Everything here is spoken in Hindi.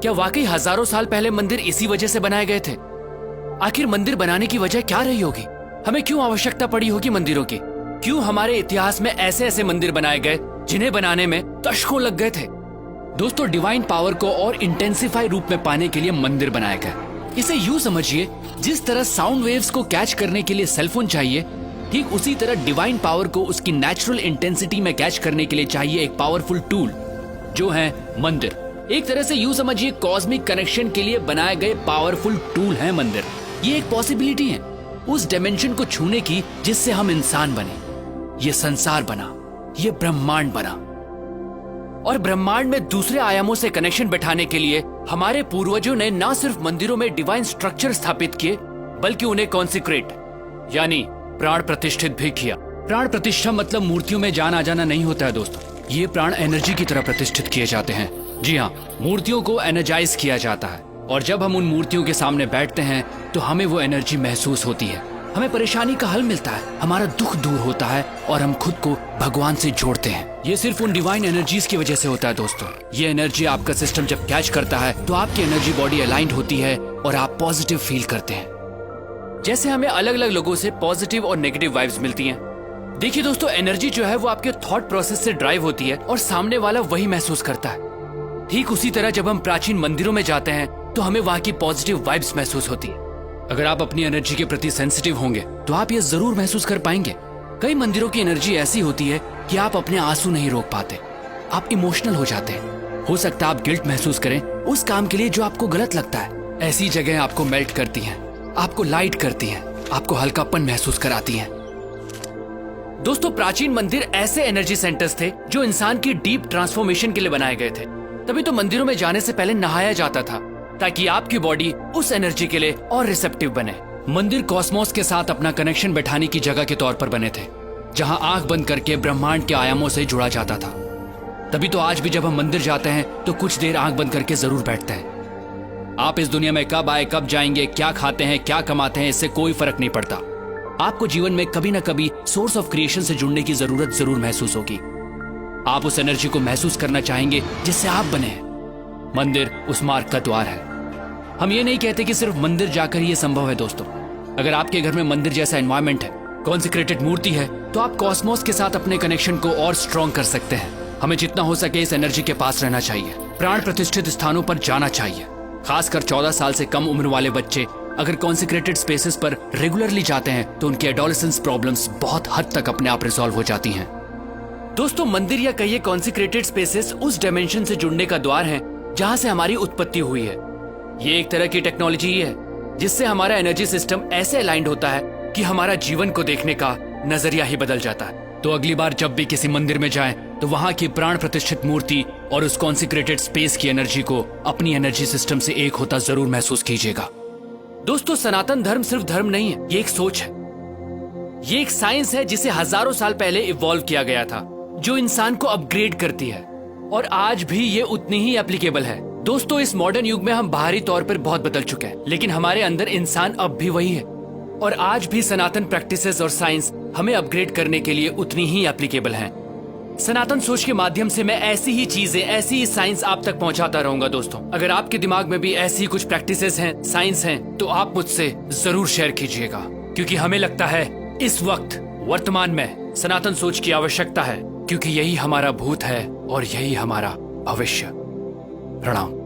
क्या वाकई हजारों साल पहले मंदिर इसी वजह से बनाए गए थे? आखिर मंदिर बनाने की वजह क्या रही होगी? हमें क्यों आवश्यकता पड़ी होगी मंदिरों की? क्यों हमारे इतिहास में ऐसे ऐसे मंदिर बनाए गए जिन्हें बनाने में दशकों लग गए थे? दोस्तों, डिवाइन पावर को और इंटेंसिफाई रूप में पाने के लिए मंदिर बनाए गए। इसे यूं समझिए, जिस तरह साउंड वेव्स को कैच करने के लिए सेलफोन चाहिए, ठीक उसी तरह डिवाइन पावर को उसकी नेचुरल इंटेंसिटी में कैच करने के लिए चाहिए एक पावरफुल टूल, जो है मंदिर। एक तरह से यूं समझिए, कॉस्मिक कनेक्शन के लिए बनाए गए पावरफुल टूल है मंदिर। ये एक पॉसिबिलिटी है उस डायमेंशन को छूने की जिससे हम इंसान बने, ये संसार बना, ये ब्रह्मांड बना। और ब्रह्मांड में दूसरे आयामों से कनेक्शन बैठाने के लिए हमारे पूर्वजों ने न सिर्फ मंदिरों में डिवाइन स्ट्रक्चर स्थापित किए, बल्कि उन्हें कॉन्सिक्रेट यानी प्राण प्रतिष्ठित भी किया। प्राण प्रतिष्ठा मतलब मूर्तियों में जान आ जाना नहीं होता है दोस्तों, ये प्राण एनर्जी की तरह प्रतिष्ठित किए जाते हैं। जी हाँ, मूर्तियों को एनर्जाइज किया जाता है, और जब हम उन मूर्तियों के सामने बैठते हैं तो हमें वो एनर्जी महसूस होती है, हमें परेशानी का हल मिलता है, हमारा दुख दूर होता है और हम खुद को भगवान से जोड़ते हैं। ये सिर्फ उन डिवाइन एनर्जीज की वजह से होता है दोस्तों। ये एनर्जी आपका सिस्टम जब कैच करता है तो आपकी एनर्जी बॉडी अलाइंड होती है और आप पॉजिटिव फील करते हैं। जैसे हमें अलग अलग लोगों से पॉजिटिव और नेगेटिव वाइब्स मिलती हैं। देखिए दोस्तों, एनर्जी जो है वो आपके थॉट प्रोसेस से ड्राइव होती है और सामने वाला वही महसूस करता है। ठीक उसी तरह जब हम प्राचीन मंदिरों में जाते हैं तो हमें वहाँ की पॉजिटिव वाइब्स महसूस होती है। अगर आप अपनी एनर्जी के प्रति सेंसिटिव होंगे तो आप ये जरूर महसूस कर पाएंगे। कई मंदिरों की एनर्जी ऐसी होती है कि आप अपने आंसू नहीं रोक पाते, आप इमोशनल हो जाते हैं। हो सकता है आप गिल्ट महसूस करें उस काम के लिए जो आपको गलत लगता है। ऐसी जगह आपको मेल्ट करती हैं, आपको लाइट करती हैं, आपको हल्कापन महसूस कराती हैं। दोस्तों, प्राचीन मंदिर ऐसे एनर्जी सेंटर्स थे जो इंसान की डीप ट्रांसफॉर्मेशन के लिए बनाए गए थे। तभी तो मंदिरों में जाने से पहले नहाया जाता था, ताकि आपकी बॉडी उस एनर्जी के लिए और रिसेप्टिव बने। मंदिर कॉस्मोस के साथ अपना कनेक्शन बैठाने की जगह के तौर पर बने थे, जहां आंख बंद करके ब्रह्मांड के आयामों से जुड़ा जाता था। तभी तो आज भी जब हम मंदिर जाते हैं तो कुछ देर आंख बंद करके जरूर बैठते हैं। आप इस दुनिया में कब आए, कब जाएंगे, क्या खाते हैं, क्या कमाते हैं, इससे कोई फर्क नहीं पड़ता। आपको जीवन में कभी न कभी सोर्स ऑफ क्रिएशन से जुड़ने की जरूरत जरूर महसूस होगी। आप उस एनर्जी को महसूस करना चाहेंगे जिससे आप बने हैं। मंदिर उस मार्ग का द्वार है। हम ये नहीं कहते कि सिर्फ मंदिर जाकर ही ये संभव है दोस्तों। अगर आपके घर में मंदिर जैसा एनवायरनमेंट है, कॉन्सिक्रेटेड मूर्ति है, तो आप कॉस्मोस के साथ अपने कनेक्शन को और स्ट्रॉन्ग कर सकते हैं। हमें जितना हो सके इस एनर्जी के पास रहना चाहिए, प्राण प्रतिष्ठित स्थानों पर जाना चाहिए। खासकर 14 साल से कम उम्र वाले बच्चे अगर कॉन्सिक्रेटेड स्पेसेस पर रेगुलरली जाते हैं तो उनकी एडोलेसेंस प्रॉब्लम्स बहुत हद तक अपने आप रिजॉल्व हो जाती हैं। दोस्तों, मंदिर या कहिए कॉन्सिक्रेटेड स्पेसेस उस डायमेंशन से जुड़ने का द्वार है जहां से हमारी उत्पत्ति हुई है। ये एक तरह की टेक्नोलॉजी ही है जिससे हमारा एनर्जी सिस्टम ऐसे अलाइंड होता है कि हमारा जीवन को देखने का नजरिया ही बदल जाता है। तो अगली बार जब भी किसी मंदिर में जाएं तो वहां की प्राण प्रतिष्ठित मूर्ति और उस कॉन्सिक्रेटेड स्पेस की एनर्जी को अपनी एनर्जी सिस्टम से एक होता जरूर महसूस कीजिएगा। दोस्तों, सनातन धर्म सिर्फ धर्म नहीं है, ये एक सोच है, ये एक साइंस है जिसे हजारों साल पहले इवॉल्व किया गया था, जो इंसान को अपग्रेड करती है और आज भी ये उतनी ही एप्लीकेबल है। दोस्तों, इस मॉडर्न युग में हम बाहरी तौर पर बहुत बदल चुके हैं, लेकिन हमारे अंदर इंसान अब भी वही है और आज भी सनातन प्रैक्टिसेस और साइंस हमें अपग्रेड करने के लिए उतनी ही एप्लीकेबल हैं। सनातन सोच के माध्यम से मैं ऐसी ही चीजें, ऐसी ही साइंस आप तक पहुंचाता रहूंगा। दोस्तों, अगर आपके दिमाग में भी ऐसी कुछ प्रैक्टिसेस हैं, साइंस हैं, तो आप मुझसे जरूर शेयर कीजिएगा, क्योंकि हमें लगता है इस वक्त वर्तमान में सनातन सोच की आवश्यकता है, क्योंकि यही हमारा भूत है और यही हमारा भविष्य। प्रणाम।